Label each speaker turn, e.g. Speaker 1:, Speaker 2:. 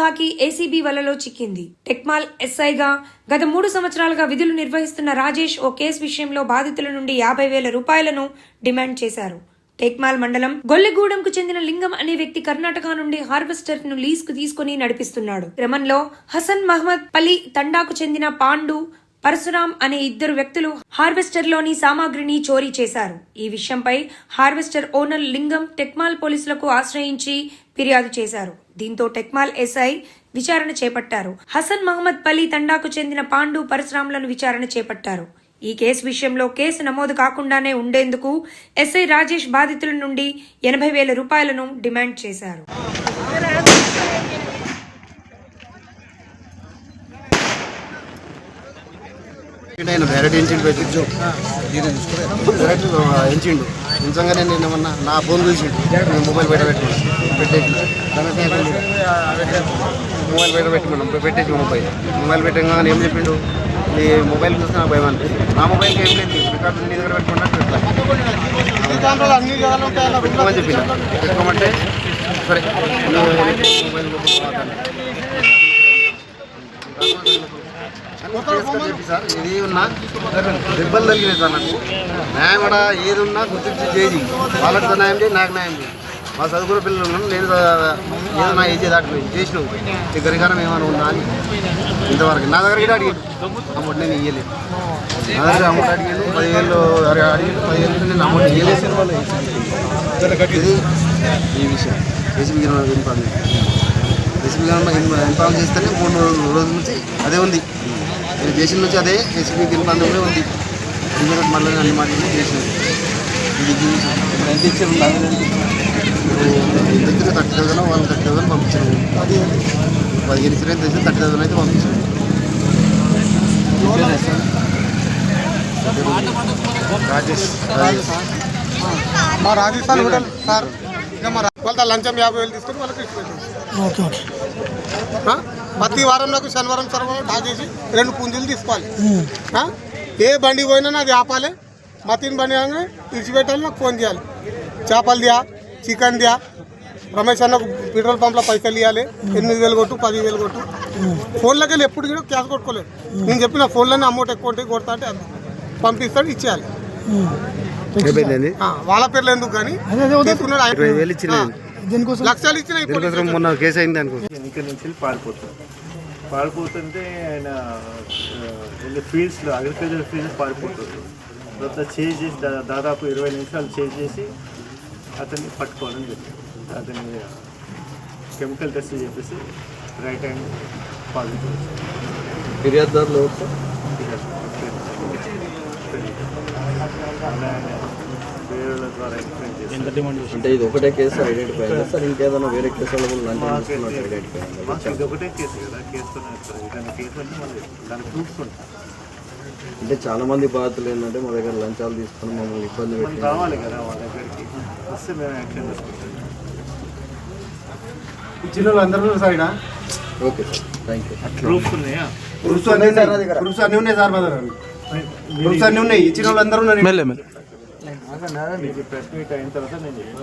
Speaker 1: ఖాకీ ACB వలలో చిక్కింది. టెక్మాల్ ఎస్ఐగా గత 3 సంవత్సరాలుగా విధులు నిర్వహిస్తున్న రాజేష్ ఓ కేసు విషయంలో బాధితుల నుండి 50,000 రూపాయలను డిమాండ్ చేశారు. టెక్మాల్ మండలం గొల్లెగూడెంకు చెందిన లింగం అనే వ్యక్తి కర్ణాటక నుండి హార్వెస్టర్ ను లీజ్ కు తీసుకుని నడిపిస్తున్నాడు. క్రమంలో హసన్ మహమ్మద్ పలి తండాకు చెందిన పాండు పరశురాం అనే 2 వ్యక్తులు హార్వెస్టర్ లోని సామాగ్రిని చోరీ చేశారు. ఈ విషయంపై హార్వెస్టర్ ఓనర్ లింగం టెక్మాల్ పోలీసులకు ఆశ్రయించి ఫిర్యాదు చేశారు. దీంతో టెక్మాల్ ఎస్ఐ విచారణ చేపట్టారు. హసన్ మహమ్మద్ పలి తండాకు చెందిన పాండు పరశురాంలను విచారణ చేపట్టారు. ఈ కేసు విషయంలో కేసు నమోదు కాకుండానే ఉండేందుకు ఎస్ఐ రాజేష్ బాధితుల నుండి 80,000 రూపాయలను డిమాండ్ చేశారు.
Speaker 2: నిజంగానే నేను ఏమన్నా నా ఫోన్ చూసి మొబైల్ బయట పెట్టేసి మొబైల్ బయట పెట్టేసి మొబైల్ పెట్టగానే ఏం చెప్పిండు, నీ మొబైల్ చూస్తే నాకు భయం అనిపించింది. నా మొబైల్కి ఏం లేదు, రికార్డు నీ దగ్గర పెట్టుకున్నట్టు పెట్టుకోమని చెప్పింది. పెట్టుకోమంటే సరే మొబైల్ చెప్పి సార్ ఏది ఉన్నా దెబ్బలు తగిలినాయి సార్. నాకు న్యాయం కూడా ఏది ఉన్నా గుర్తించి చేసి వాళ్ళకి న్యాయం చేయి, నాకు న్యాయం చేయి. మా చదువుకున్న పిల్లలు ఉన్నాను, నేను ఏదో నా ఏజ్ దాటి చేసినావు ఈ గరికారం ఏమైనా ఉందా అని ఇంతవరకు నా దగ్గర కూడా అడిగాడు. అమౌంట్ నేను ఇవ్వలేదు, నా దగ్గర అమౌంట్ అడిగాను. 10,000 అడిగాను, 10,000 నేను అమౌంట్ ఇవ్వలేదు. ఇది ఈ విషయం ఏసీబీ ఇన్ఫార్మ్ చేస్తేనే 3 రోజుల నుంచి అదే ఉంది. నేను చేసిన నుంచి అదే ఏసీబీకి ఇన్ఫార్మ్ ఉంది. మళ్ళీ అన్ని మాటలు చేసినాను. ఇది ఎంత ఇచ్చారు, దగ్గర 30,000 వాళ్ళు 30,000 పంపించాను. 15 ఇన్సూరెన్స్ తెచ్చి 30,000 అయితే పంపించాను. రాజేష్
Speaker 3: మా రాజస్థాన్ హోటల్ సార్ వాళ్ళ లంచం 50,000 తీసుకొని వాళ్ళకి ప్రతి వారం నాకు శనివారం సర్వరం తాగేసి 2 పుంజులు తీసుకోవాలి. ఏ బండి పోయినా నాది ఆపాలి. మతిని బండి అనగా ఇచ్చిపెట్టాలి, నాకు ఫోన్ చేయాలి. చేపలు దియా, చికెన్ దియా, రమేష్ అన్నకు పెట్రోల్ పంప్లో పైసలు ఇవ్వాలి, 8,000 కొట్టు, 10,000 కొట్టు. ఫోన్లోకి వెళ్ళి ఎప్పుడు కూడా క్యాష్ కొట్టుకోలేదు. నేను చెప్పిన ఫోన్లోనే అమౌంట్ ఎక్కువ ఉంటే కొడతా అంటే పంపిస్తాడు, ఇచ్చేయాలి. వాళ్ళ పేర్లు ఎందుకు కానీ లక్షలు ఇచ్చిన
Speaker 2: మొన్న కేసు అయింది
Speaker 4: ఇక్కడ నుంచి పారిపోతుంటే ఆయన ఫీల్డ్స్లో అగ్రికల్చర్ ఫీల్డ్స్ పారిపోతుంది. తర్వాత చేజ్ చేసి దాదాపు 20 నిమిషాలు చేజ్ చేసి అతన్ని పట్టుకోవాలని చెప్పి అతన్ని కెమికల్ టెస్ట్ చేసి రైట్ హ్యాండ్ పాజిటివ్
Speaker 2: ఫిర్యాదుదారులు
Speaker 4: వేరే ద్వారా ఎక్స్ప్లెయిన్ చేసి
Speaker 2: అంటే ఇది ఒకటే కేసు ఐడెంటిఫై అయిందా సార్? ఇంకేదైనా వేరే కేసులు
Speaker 4: ఇది ఒకటే కేసు కదా, కేసుతోనే ఇలాంటి కేసు అంటే మళ్ళీ దాని ప్రూఫ్స్ ఉంటాయి.
Speaker 2: అంటే చాలా మంది బాధితులు ఏంటంటే మా దగ్గర లంచాలు తీసుకుని మమ్మల్ని ఇబ్బంది పెట్టి
Speaker 4: రావాలి కదా వాళ్ళ దగ్గరికి వస్తే మేము యాక్షన్ తీసుకుంటాం.
Speaker 2: ఇచ్చిన వాళ్ళు అందరూ సైడా? Okay sir, thank you.
Speaker 4: Proofs ఉన్నాయా?
Speaker 2: ప్రూఫ్స్ అన్నీ ఉన్నాయి సార్, మా దగ్గర ప్రూఫ్స్ అన్నీ ఉన్నాయి. ఇచ్చిన వాళ్ళు అందరూ
Speaker 4: మీకు ప్రెస్ మీట్ అయిన తర్వాత నేను